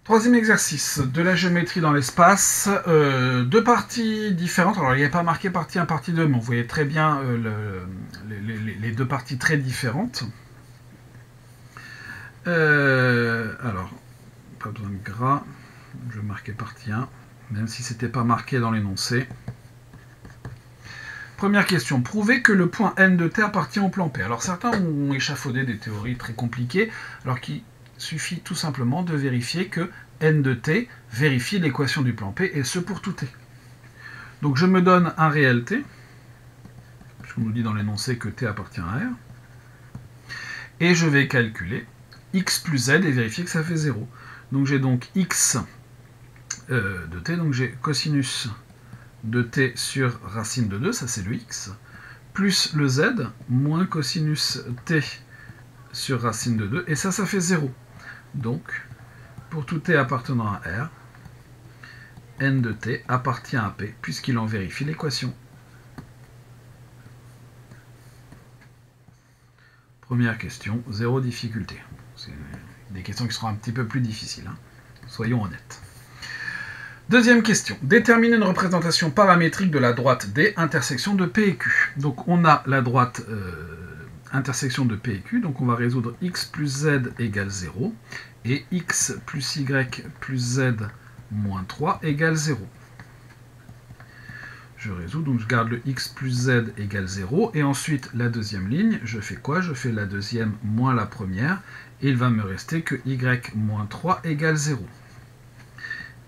Troisième exercice, de la géométrie dans l'espace, deux parties différentes. Alors il n'y avait pas marqué partie 1, partie 2, mais on voyait très bien les deux parties très différentes. Alors, pas besoin de gras, je vais marquer partie 1, même si c'était pas marqué dans l'énoncé. Première question, prouvez que le point N de T appartient au plan P. Alors certains ont échafaudé des théories très compliquées, alors qu'il suffit tout simplement de vérifier que N de T vérifie l'équation du plan P, et ce pour tout T. Donc je me donne un réel T, puisqu'on nous dit dans l'énoncé que T appartient à R, et je vais calculer x plus z et vérifier que ça fait 0. Donc j'ai donc x de T, donc j'ai cosinus de T sur racine de 2, ça c'est le x, plus le z, moins cosinus T sur racine de 2, et ça fait 0. Donc, pour tout T appartenant à R, N de T appartient à P, puisqu'il en vérifie l'équation. Première question, 0 difficulté. C'est des questions qui seront un petit peu plus difficiles, hein. Soyons honnêtes. Deuxième question. Déterminer une représentation paramétrique de la droite D, intersection de P et Q. Donc on a la droite intersection de P et Q, donc on va résoudre x plus z égale 0, et x plus y plus z moins 3 égale 0. Je résous, donc je garde le x plus z égale 0, et ensuite la deuxième ligne, je fais quoi? Je fais la deuxième moins la première, et il va me rester que y moins 3 égale 0.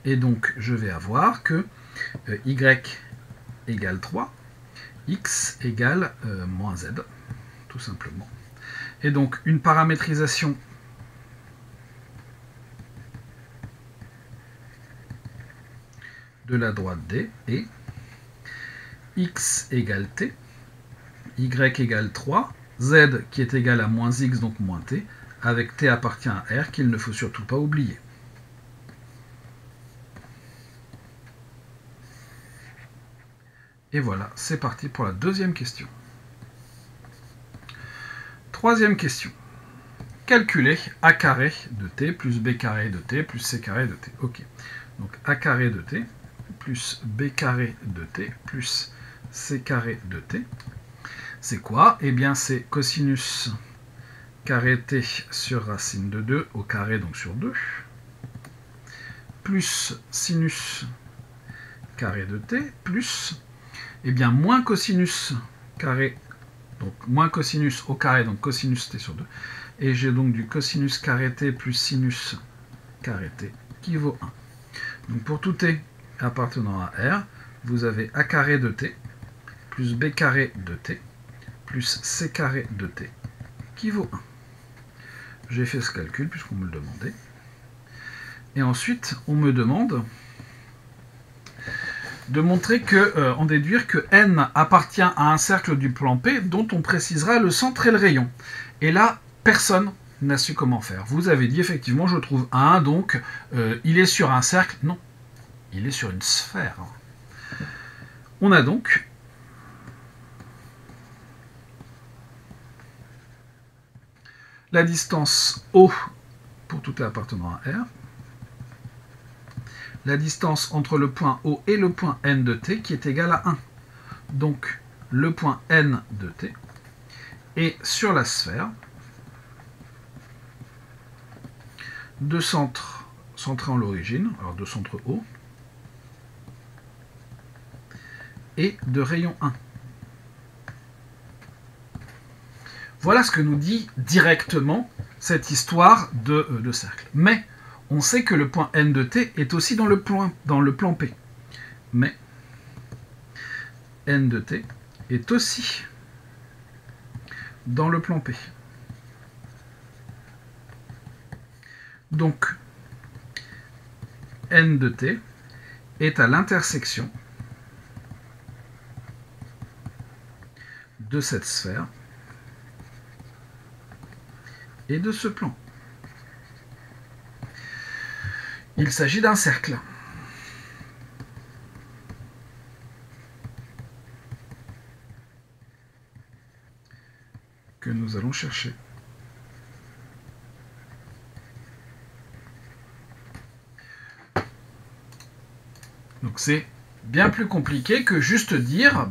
Et donc, je vais avoir que y égale 3, x égale moins z, tout simplement. Et donc, une paramétrisation de la droite D est x égale t, y égale 3, z qui est égal à moins x, donc moins t, avec t appartient à R, qu'il ne faut surtout pas oublier. Et voilà, c'est parti pour la deuxième question. Troisième question. Calculer a carré de t plus b carré de t plus c carré de t. Ok. Donc a carré de t plus b carré de t plus c carré de t. C'est quoi? Eh bien c'est cosinus carré t sur racine de 2 au carré, donc sur 2, plus sinus carré de t plus, eh bien moins cosinus carré, donc moins cosinus au carré, donc cosinus t sur 2. Et j'ai donc du cosinus carré t plus sinus carré t qui vaut 1. Donc pour tout t appartenant à R, vous avez a carré de t plus b carré de t plus c carré de t qui vaut 1. J'ai fait ce calcul puisqu'on me le demandait. Et ensuite, on me demande de montrer que, en déduire que N appartient à un cercle du plan P dont on précisera le centre et le rayon. Et là, personne n'a su comment faire. Vous avez dit effectivement, je trouve 1, donc il est sur un cercle. Non, il est sur une sphère. On a donc la distance O pour tout T appartenant à R, la distance entre le point O et le point N de T qui est égale à 1. Donc le point N de T est sur la sphère, deux centres centrés en l'origine, alors deux centres O, et de rayon 1. Voilà ce que nous dit directement cette histoire de cercle. Mais on sait que le point N de T est aussi dans le plan P. Mais N de T est aussi dans le plan P. Donc, N de T est à l'intersection de cette sphère et de ce plan. Il s'agit d'un cercle. Que nous allons chercher. Donc c'est bien plus compliqué que juste dire,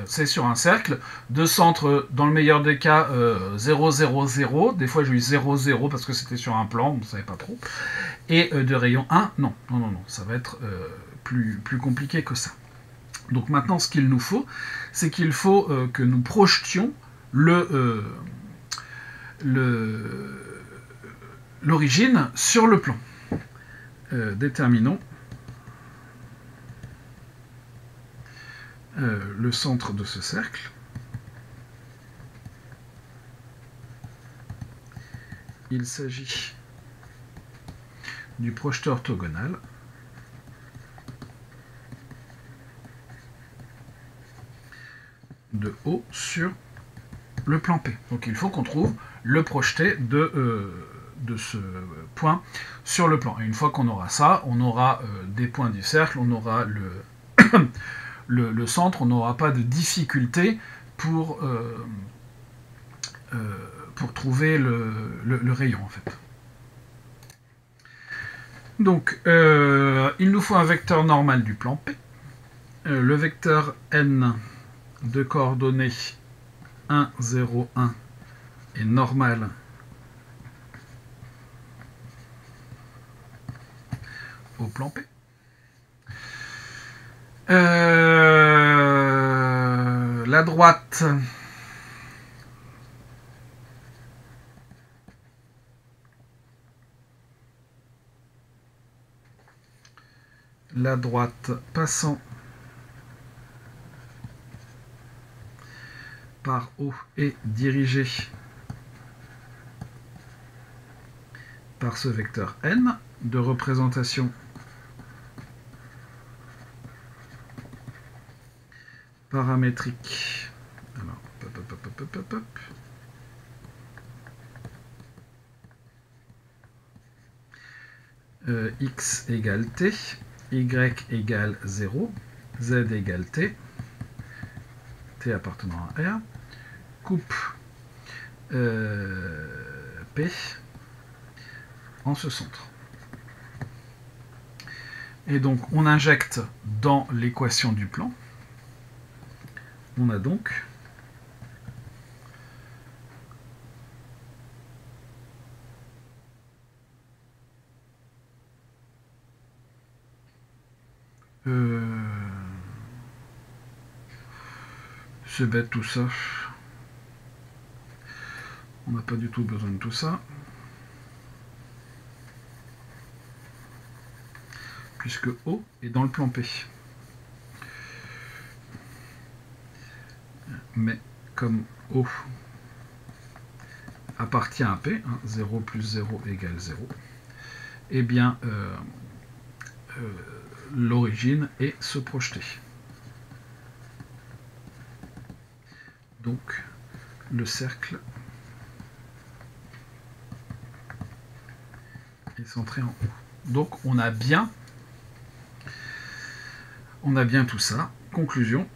c'est sur un cercle, de centre, dans le meilleur des cas, 0, 0, 0. Des fois j'ai eu 0, 0 parce que c'était sur un plan, on ne savait pas trop. Et de rayon 1, non, ça va être plus compliqué que ça. Donc maintenant, ce qu'il nous faut, c'est qu'il faut que nous projetions l'origine sur le plan. Déterminons le centre de ce cercle. Il s'agit du projeteur orthogonal de O sur le plan P. Donc il faut qu'on trouve le projeté de ce point sur le plan. Et une fois qu'on aura ça, on aura des points du cercle, on aura le centre, on n'aura pas de difficulté pour trouver le rayon en fait. Donc il nous faut un vecteur normal du plan P. Le vecteur n de coordonnées 1, 0, 1 est normal au plan P. La droite passant par O est dirigée par ce vecteur n de représentation paramétrique. Alors, x égale t, y égale 0, z égale t, t appartenant à R, coupe P en ce centre. Et donc on injecte dans l'équation du plan, on a donc c'est bête tout ça. On n'a pas du tout besoin de tout ça. Puisque O est dans le plan P. Mais comme O appartient à P, 0 plus 0 égale 0, eh bien l'origine est se projeter. Donc le cercle est centré en haut. Donc on a bien tout ça. Conclusion.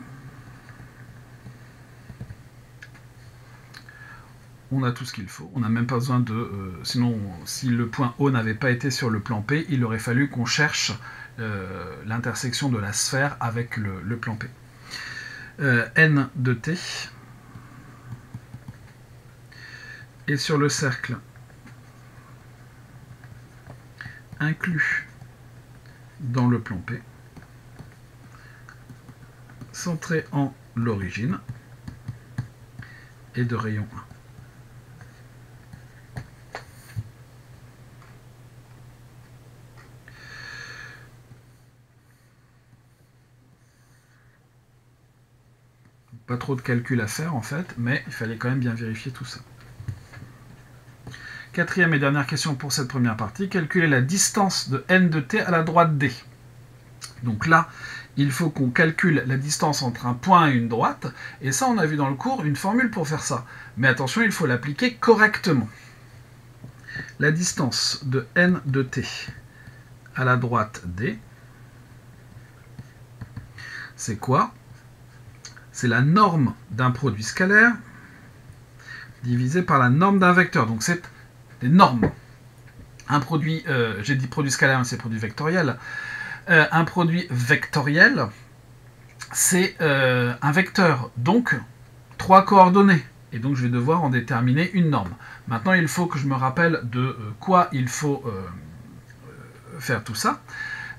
On a tout ce qu'il faut. On n'a même pas besoin de... sinon, si le point O n'avait pas été sur le plan P, il aurait fallu qu'on cherche l'intersection de la sphère avec le plan P. N de T est sur le cercle inclus dans le plan P, centré en l'origine et de rayon 1. Pas trop de calcul à faire en fait, mais il fallait quand même bien vérifier tout ça. Quatrième et dernière question pour cette première partie, calculer la distance de n de t à la droite d. Donc là, il faut qu'on calcule la distance entre un point et une droite, et ça on a vu dans le cours une formule pour faire ça. Mais attention, il faut l'appliquer correctement. La distance de n de t à la droite d, c'est quoi? C'est la norme d'un produit scalaire divisé par la norme d'un vecteur. Donc c'est des normes. Un produit, j'ai dit produit scalaire, mais c'est produit vectoriel. Un produit vectoriel, c'est un vecteur, donc 3 coordonnées. Et donc je vais devoir en déterminer une norme. Maintenant, il faut que je me rappelle de quoi il faut faire tout ça.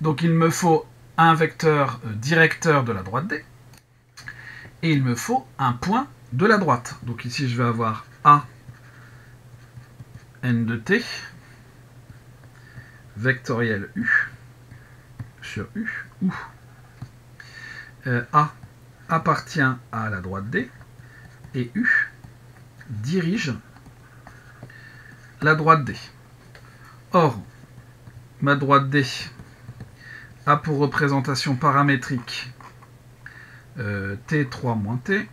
Donc il me faut un vecteur directeur de la droite D. Et il me faut un point de la droite. Donc ici, je vais avoir A n de t vectoriel U sur U, où A appartient à la droite D et U dirige la droite D. Or, ma droite D a pour représentation paramétrique T3 moins T.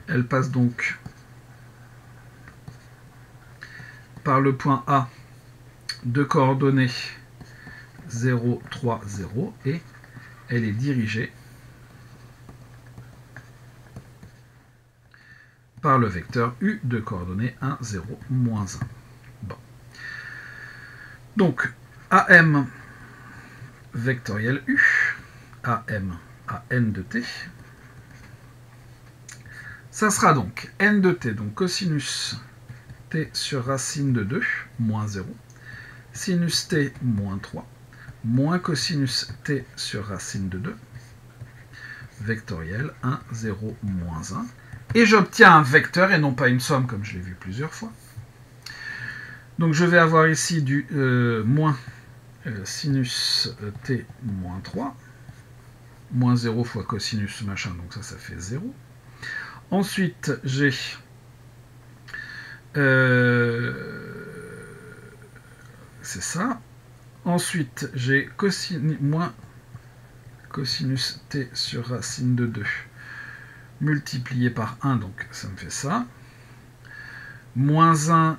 Elle passe donc par le point A de coordonnées 0, 3, 0 et elle est dirigée par le vecteur U de coordonnées 1, 0, moins 1. Bon. Donc, AM vectoriel U, AM à n de t, ça sera donc n de t, donc cosinus t sur racine de 2, moins 0, sinus t moins 3, moins cosinus t sur racine de 2, vectoriel 1, 0, moins 1, et j'obtiens un vecteur et non pas une somme comme je l'ai vu plusieurs fois. Donc je vais avoir ici du moins sinus t moins 3, moins 0 fois cosinus machin, donc ça fait 0. Ensuite, j'ai c'est ça. Ensuite, j'ai moins cosinus t sur racine de 2 multiplié par 1, donc ça me fait ça. Moins 1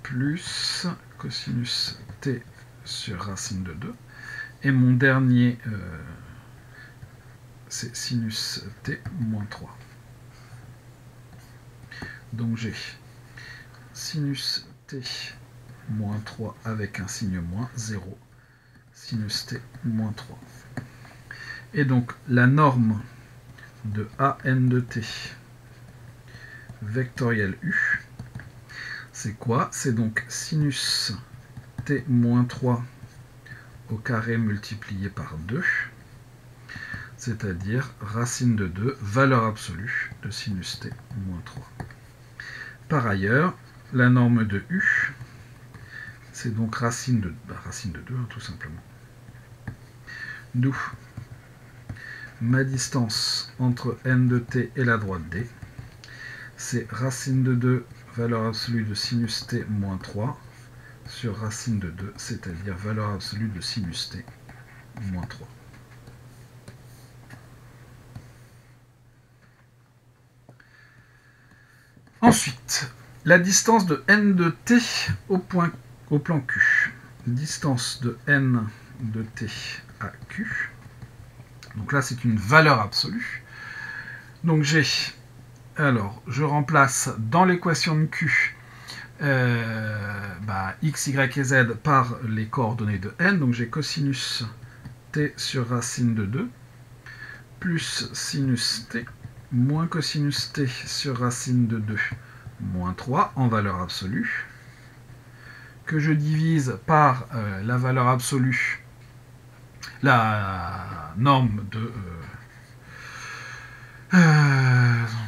plus cosinus t sur racine de 2. Et mon dernier, c'est sinus t moins 3. Donc j'ai sinus t moins 3 avec un signe moins 0, sinus t moins 3. Et donc la norme de an de t vectoriel U, c'est quoi? C'est donc sinus t moins 3 au carré multiplié par 2, c'est-à-dire racine de 2, valeur absolue de sinus t moins 3. Par ailleurs, la norme de U, c'est donc racine de 2, hein, tout simplement. D'où ma distance entre n de t et la droite D, c'est racine de 2, valeur absolue de sinus t moins 3, sur racine de 2, c'est-à-dire valeur absolue de sinus t moins 3. Ensuite, la distance de n de t au plan Q. Distance de n de t à Q. Donc là, c'est une valeur absolue. Donc j'ai... Alors, je remplace dans l'équation de Q x, y et z par les coordonnées de n. Donc j'ai cosinus t sur racine de 2 plus sinus t moins cosinus t sur racine de 2 moins 3 en valeur absolue, que je divise par la valeur absolue, la norme de...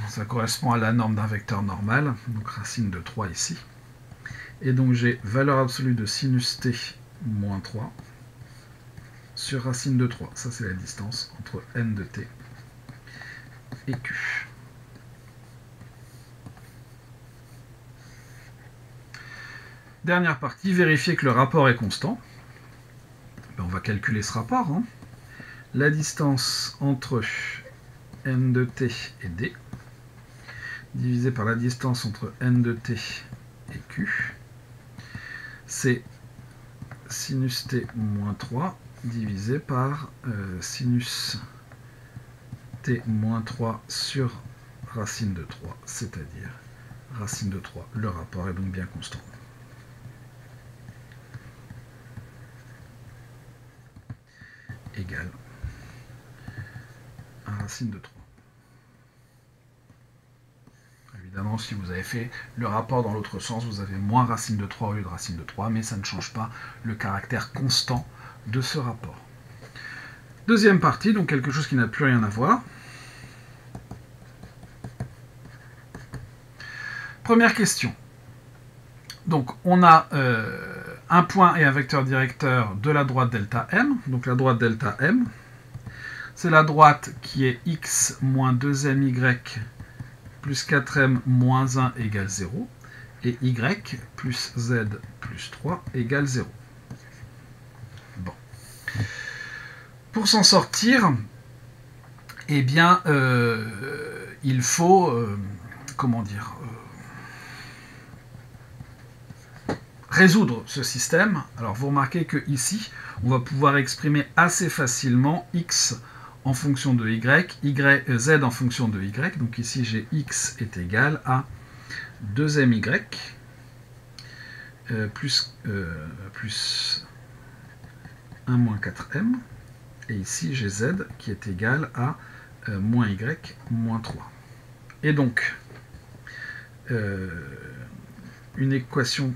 ça correspond à la norme d'un vecteur normal, donc racine de 3 ici. Et donc j'ai valeur absolue de sinus t moins 3 sur racine de 3. Ça c'est la distance entre n de t et Q. Dernière partie, vérifier que le rapport est constant. On va calculer ce rapport. Hein. La distance entre n de t et d, divisé par la distance entre n de t et Q, c'est sinus t moins 3 divisé par sinus t moins 3 sur racine de 3, c'est-à-dire racine de 3. Le rapport est donc bien constant. Égale à racine de 3. Évidemment, si vous avez fait le rapport dans l'autre sens, vous avez moins racine de 3 au lieu de racine de 3, mais ça ne change pas le caractère constant de ce rapport. Deuxième partie, donc quelque chose qui n'a plus rien à voir. Première question. Donc, on a un point et un vecteur directeur de la droite delta m. Donc, la droite delta m, c'est la droite qui est x moins 2my plus 4m moins 1 égale 0, et y plus z plus 3 égale 0. Bon. Pour s'en sortir, eh bien, il faut, comment dire, résoudre ce système. Alors, vous remarquez que ici, on va pouvoir exprimer assez facilement x en fonction de z en fonction de y. Donc ici, j'ai x est égal à 2my plus 1 moins 4m. Et ici, j'ai z qui est égal à moins y moins 3. Et donc, une équation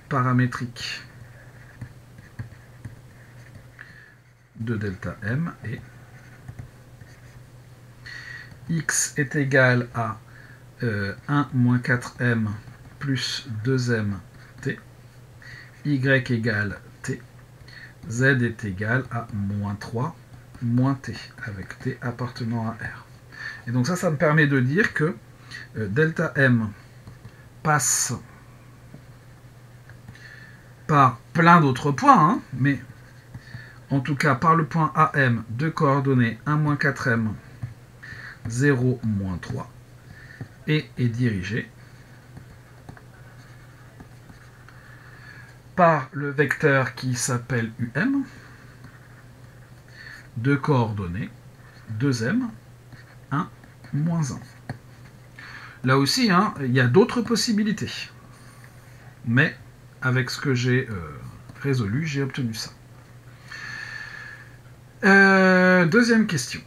paramétrique de delta m et x est égal à 1 moins 4m plus 2m t, y égale t, z est égal à moins 3 moins t, avec t appartenant à R. Et donc ça me permet de dire que delta m passe par plein d'autres points, hein, mais en tout cas par le point AM de coordonnées 1 moins 4m, 0 moins 3, et est dirigé par le vecteur qui s'appelle UM, de coordonnées 2m, 1, moins 1. Là aussi, hein, il y a d'autres possibilités. Mais avec ce que j'ai résolu, j'ai obtenu ça. Deuxième question.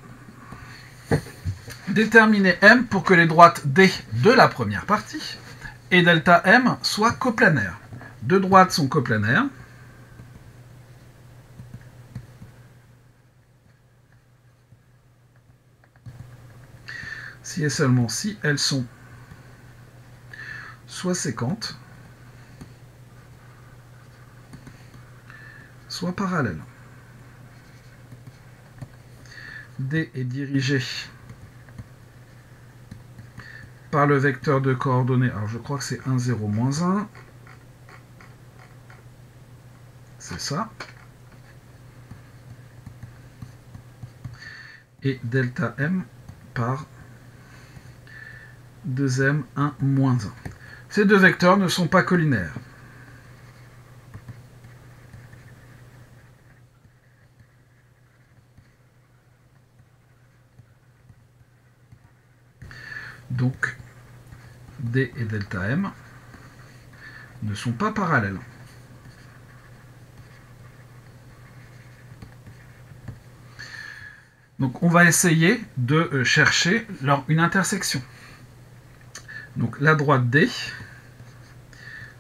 Déterminer M pour que les droites D de la première partie et delta M soient coplanaires. Deux droites sont coplanaires. Si et seulement si elles sont soit séquentes, soit parallèles. D est dirigé par le vecteur de coordonnées. Alors je crois que c'est 1, 0, moins 1. C'est ça. Et delta M par 2m, 1, moins 1. Ces deux vecteurs ne sont pas collinaires. Donc, D et delta M ne sont pas parallèles. Donc, on va essayer de chercher une intersection. Donc, la droite D,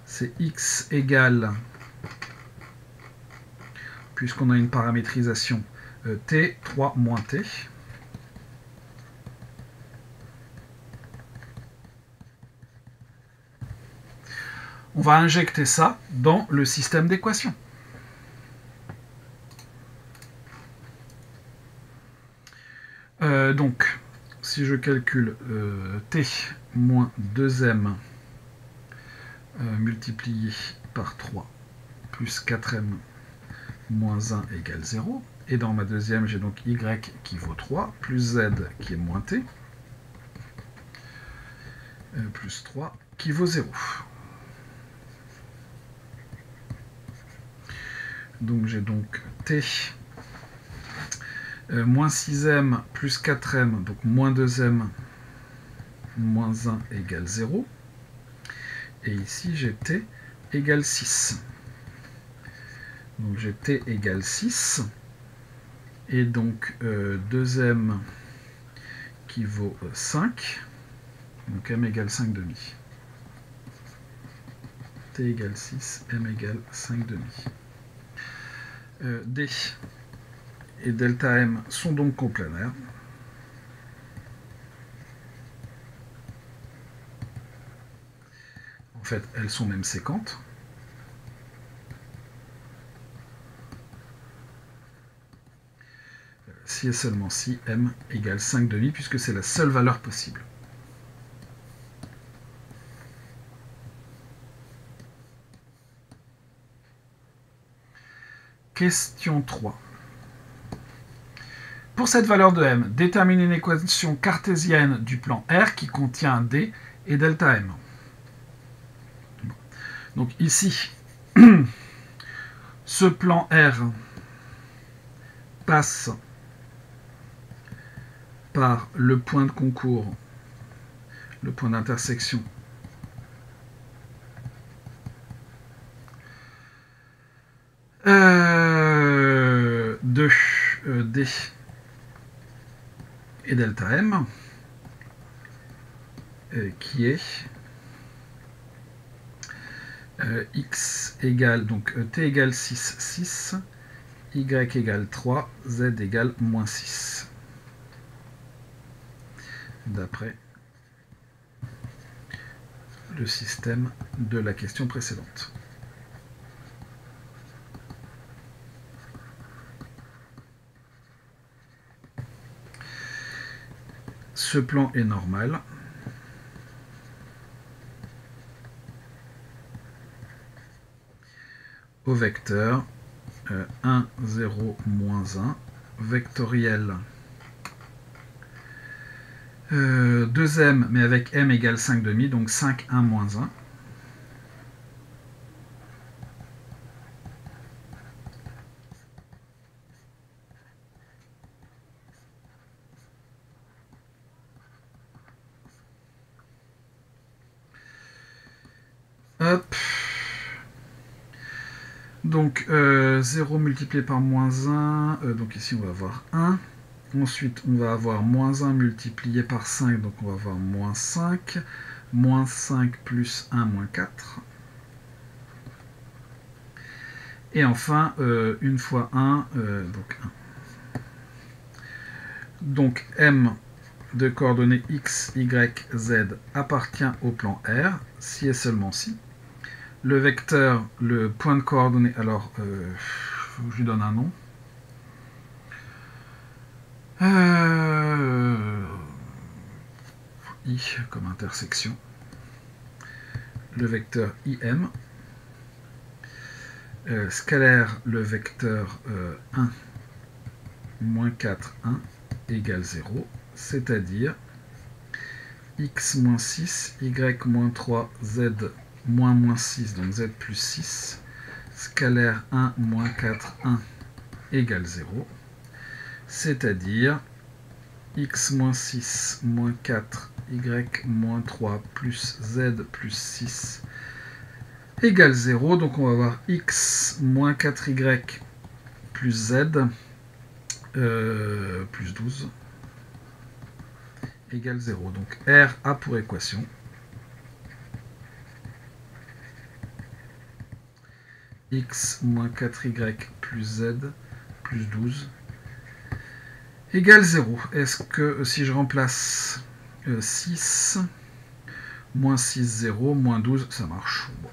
c'est x égale, puisqu'on a une paramétrisation, t, 3 moins t. On va injecter ça dans le système d'équations. Donc, si je calcule t moins 2m multiplié par 3 plus 4m moins 1 égale 0, et dans ma deuxième, j'ai donc y qui vaut 3, plus z qui est moins t, plus 3 qui vaut 0. Donc j'ai donc t moins 6m plus 4m, donc moins 2m moins 1 égale 0. Et ici, j'ai t égale 6. Donc j'ai t égale 6. Et donc 2m qui vaut 5. Donc m égale 5 demi. T égale 6, m égale 5 demi. D et delta m sont donc coplanaires. En fait, elles sont même séquentes. Si et seulement si m égale 5 demi, puisque c'est la seule valeur possible. Question 3. Pour cette valeur de m, détermine une équation cartésienne du plan R qui contient d et delta m. Donc ici, ce plan R passe par le point de concours, le point d'intersection de D et delta M, qui est x égale, donc t égale 6, 6, y égale 3, z égale moins 6. D'après le système de la question précédente. Ce plan est normal. Au vecteur 1, 0, moins 1, vectoriel 2m, mais avec m égale 5 demi, donc 5, 1, moins 1. Hop. Donc 0 multiplié par moins 1, donc ici on va avoir 1. Ensuite on va avoir moins 1 multiplié par 5, donc on va avoir moins 5. Moins 5 plus 1, moins 4. Et enfin, une fois 1, donc 1. Donc m de coordonnées x, y, z appartient au plan R, si et seulement si. Le vecteur, le point de coordonnées, alors, faut que je lui donne un nom. I comme intersection. Le vecteur IM. Scalaire, le vecteur 1, moins 4, 1, égale 0. C'est-à-dire x moins 6, y moins 3, z moins 6, donc z plus 6, scalaire 1 moins 4, 1 égale 0, c'est-à-dire x moins 6 moins 4, y moins 3 plus z plus 6 égale 0, donc on va avoir x moins 4y plus z plus 12 égale 0. Donc R a pour équation x moins 4y plus z plus 12 égale 0. Est-ce que si je remplace 6, moins 6, 0, moins 12, ça marche? Bon.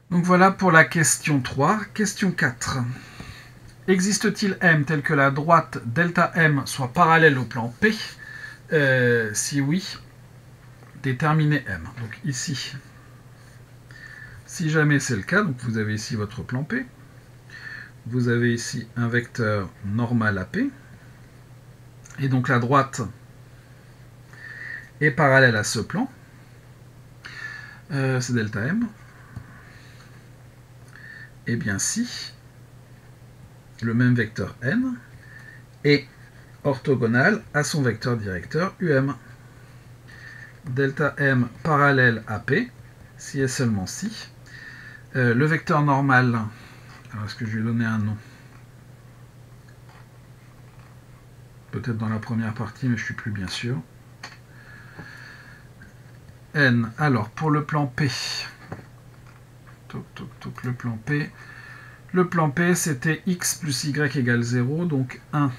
Donc voilà pour la question 3. Question 4. Existe-t-il M tel que la droite delta M soit parallèle au plan P? Si oui, déterminez M. Donc ici, si jamais c'est le cas, donc vous avez ici votre plan P. Vous avez ici un vecteur normal à P. Et donc la droite est parallèle à ce plan. C'est delta m. Et bien si le même vecteur n est orthogonal à son vecteur directeur um. Delta m parallèle à p, si et seulement si. Le vecteur normal, alors est-ce que je vais donner un nom? Peut-être dans la première partie, mais je ne suis plus bien sûr. N, alors pour le plan P, le plan P. Le plan P, c'était x plus y égale 0, donc 1,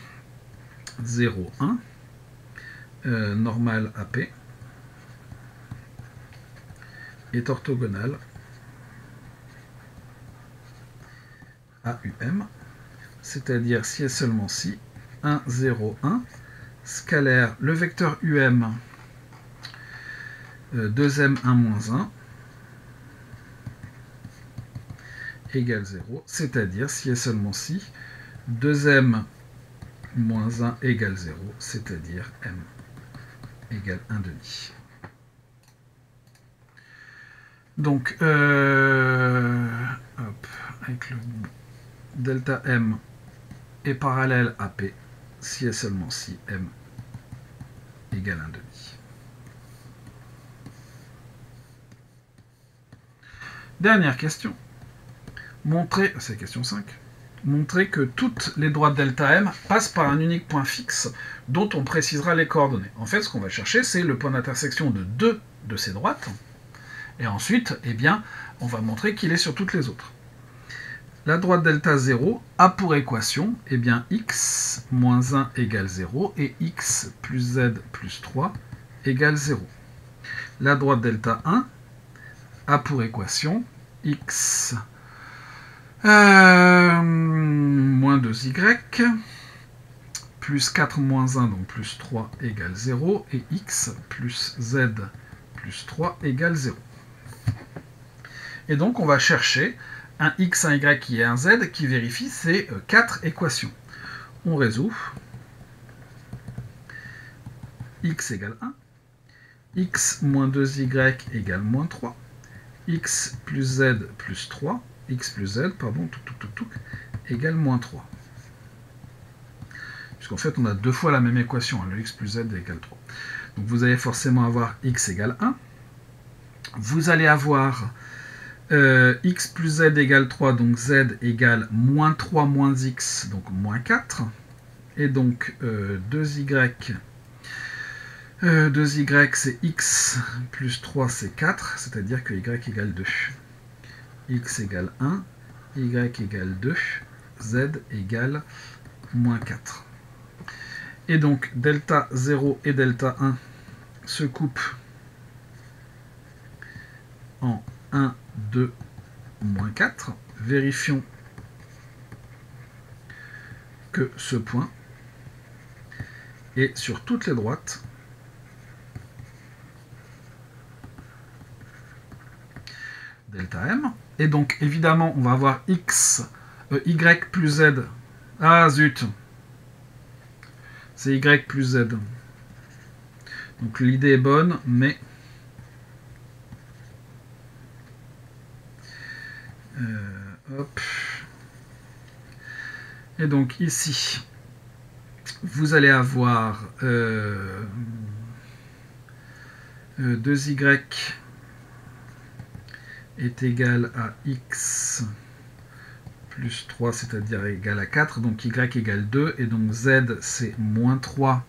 0, 1, normal à P, est orthogonal à UM, c'est-à-dire si et seulement si 1, 0, 1, scalaire, le vecteur UM, 2m, 1, moins 1, égale 0, c'est-à-dire si et seulement si 2m moins 1 égale 0, c'est-à-dire m égale 1 demi. Donc, avec le delta m est parallèle à p, si et seulement si m égale 1 demi. Dernière question. Montrer, c'est question 5, montrer que toutes les droites delta m passent par un unique point fixe dont on précisera les coordonnées. En fait, ce qu'on va chercher, c'est le point d'intersection de deux de ces droites. Et ensuite, eh bien, on va montrer qu'il est sur toutes les autres. La droite delta 0 a pour équation eh bien, x moins 1 égale 0 et x plus z plus 3 égale 0. La droite delta 1 a pour équation x moins 2y plus 4 moins 1, donc plus 3 égale 0, et x plus z plus 3 égale 0. Et donc on va chercher un x, un y et un z qui vérifient ces 4 équations. On résout. X égale 1, x moins 2y égale moins 3, x plus z plus 3, x plus z, pardon, égale moins 3. Puisqu'en fait, on a deux fois la même équation, hein, le x plus z égale 3. Donc vous allez forcément avoir x égale 1. Vous allez avoir x plus z égale 3, donc z égale moins 3 moins x, donc moins 4. Et donc 2y, c'est x plus 3, c'est 4, c'est-à-dire que y égale 2. X égale 1, y égale 2, z égale moins 4. Et donc delta 0 et delta 1 se coupent en 1, 2, moins 4. Vérifions que ce point est sur toutes les droites delta m. Et donc évidemment on va avoir x, y plus z. Ah zut, c'est y plus z. Donc l'idée est bonne, mais hop. Et donc ici, vous allez avoir 2y est égal à x plus 3, c'est-à-dire égal à 4, donc y égale 2, et donc z c'est moins 3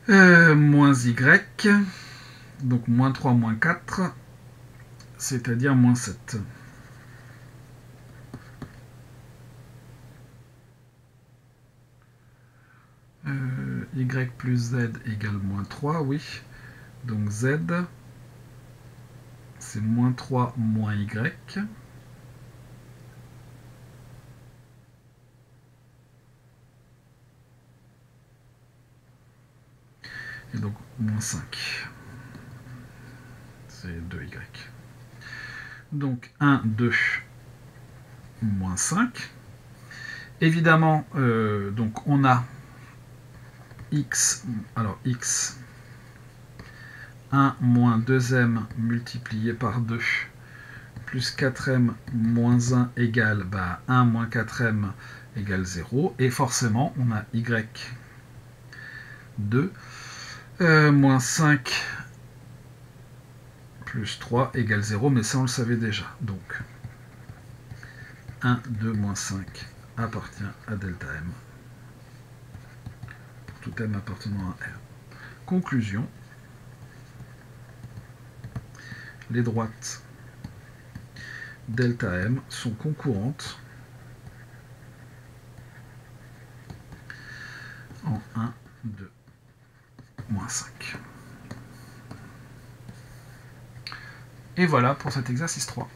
moins y, donc moins 3 moins 4, c'est-à-dire moins 7. Y plus z égale moins 3, oui. Donc z, c'est moins 3 moins y. Et donc moins 5. C'est 2y. Donc 1, 2, moins 5. Évidemment, donc on a x, alors x 1 moins 2m multiplié par 2 plus 4m moins 1 égale 1 moins 4m égale 0. Et forcément, on a y2 moins 5 plus 3 égale 0, mais ça on le savait déjà. Donc 1, 2, moins 5 appartient à delta m, pour tout m appartenant à R. Conclusion, les droites delta m sont concurrentes en 1, 2, moins 5. Et voilà pour cet exercice 3.